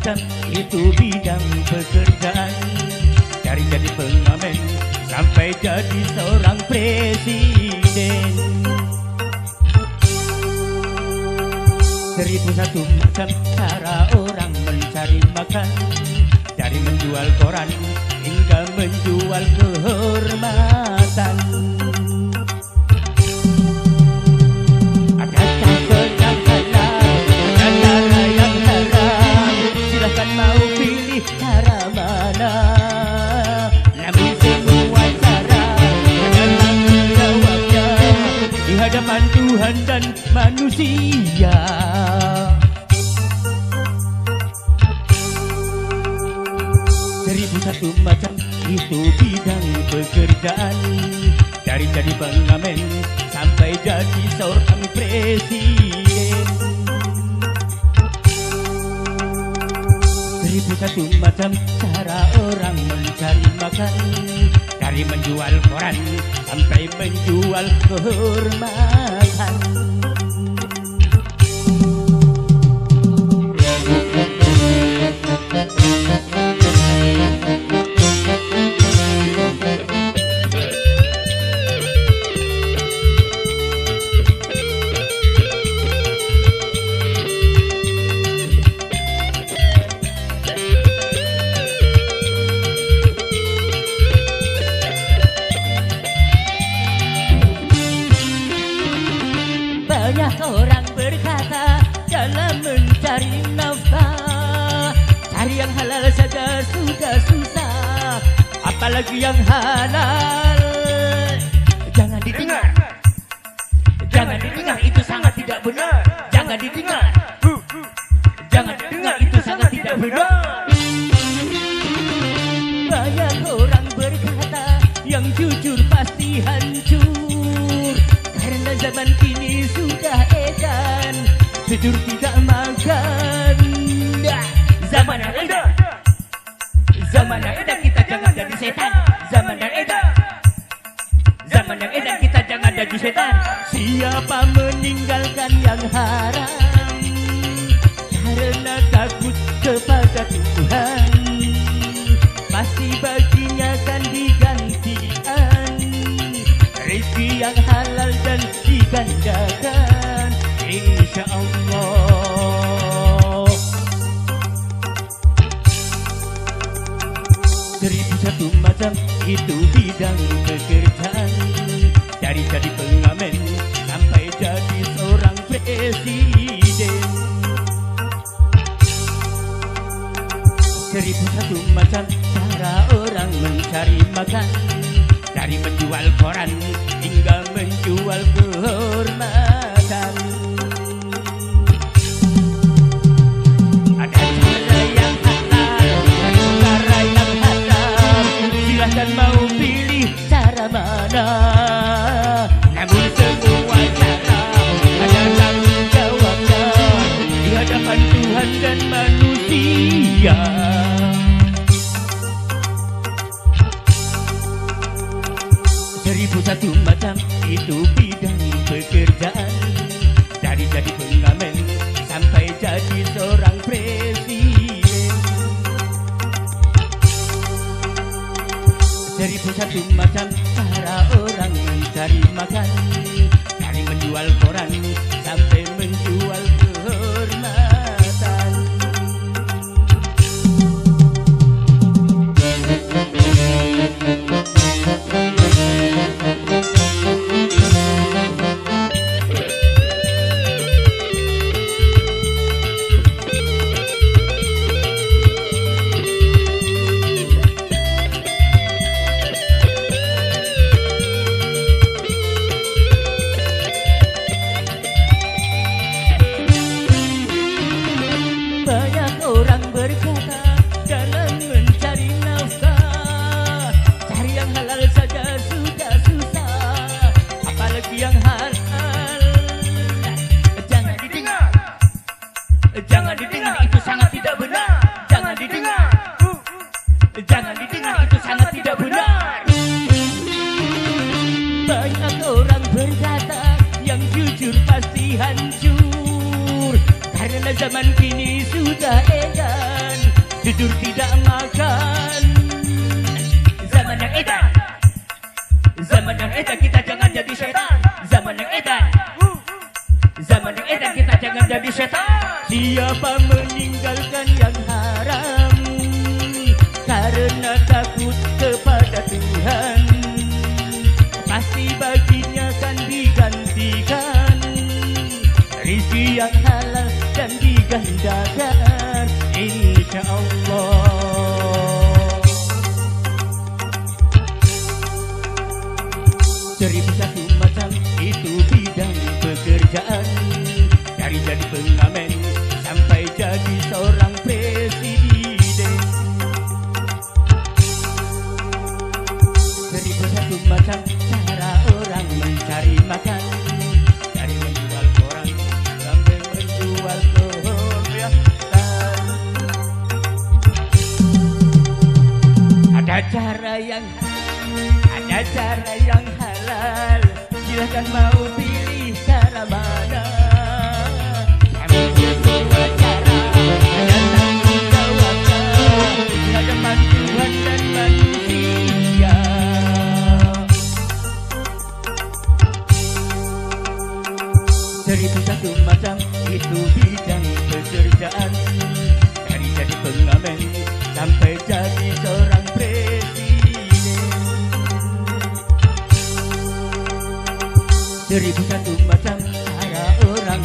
macam itu bidang pekerjaan. Dari jadi pengamen sampai jadi seorang presiden. 1001 macam cara orang mencari makan. Dari menjual koran hingga menjual kehormatan. Adakah benang halal dan cara yang haram? Silahkan mau pilih cara mana. Namun semua cara ada tanggung jawabnya di hadapan Tuhan dan manusia. 1001 macam itu bidang pekerjaan. Dari jadi pengamen sampai jadi seorang presiden. 1001 macam cara orang mencari makan. Dari menjual koran sampai menjual kehormatan. Banyak orang berkata dalam mencari nafkah, cari yang halal saja sudah susah, apalagi yang halal. Jangan didengar, jangan didengar, itu sangat tidak benar. Jangan didengar, jangan didengar, itu sangat tidak benar. Banyak orang berkata yang jujur pasti hancur, karena zaman kini sudah edan tidur tidak makan. Zaman yang edan, zaman yang edan, kita jangan jadi setan. Zaman yang edan, zaman yang edan, kita jangan jadi setan. Siapa meninggalkan yang haram karena takut kepada Tuhan, pasti baginya kan digantikan rezeki yang halal dan digandakan, insya Allah. 1001 macam itu bidang pekerjaan. Dari jadi pengamen sampai jadi seorang presiden. 1001 macam cara orang mencari makan. Dari menjual koran hingga menjual kehormatan. Ada cara yang halal dan cara yang haram. Silahkan mau pilih cara mana. Namun semua cara ada tanggung jawabnya di hadapan Tuhan dan manusia. 1001 macam itu bidang pekerjaan. Dari jadi pengamen sampai jadi seorang presiden. 1001 macam cara orang mencari makan. Dari menjual koran sampai menjual kehormatan. Banyak orang berkata dalam mencari nafkah, cari yang halal saja sudah susah, apalagi yang halal. Jangan didengar, jangan didengar, itu sangat tidak benar. Jangan didengar, jangan didengar, itu sangat tidak benar. Banyak orang berkata yang jujur pasti hancur, karena zaman kini sudah edan tidur tidak makan. Zaman yang edan, zaman yang edan, kita jangan jadi setan. Zaman yang edan, zaman yang edan, kita jangan jadi setan. Siapa meninggalkan yang haram karena takut kepada Tuhan, pasti baginya kan digantikan rezeki yang halal dan digandakan, insya Allah. 1001 macam itu bidang pekerjaan, dari jadi pengamen sampai jadi seorang presiden. 1001 macam cara orang mencari makan, dari menjual koran sampai menjual perhiasan. Ada cara yang halal, silahkan mau pilih cara mana. Kami semua cara ada tanggung jawabnya, hadapan Tuhan dan manusia. 1001 macam itu bidang pekerjaan, dari jadi pengamen sampai jadi seorang presiden. 1001 macam cara orang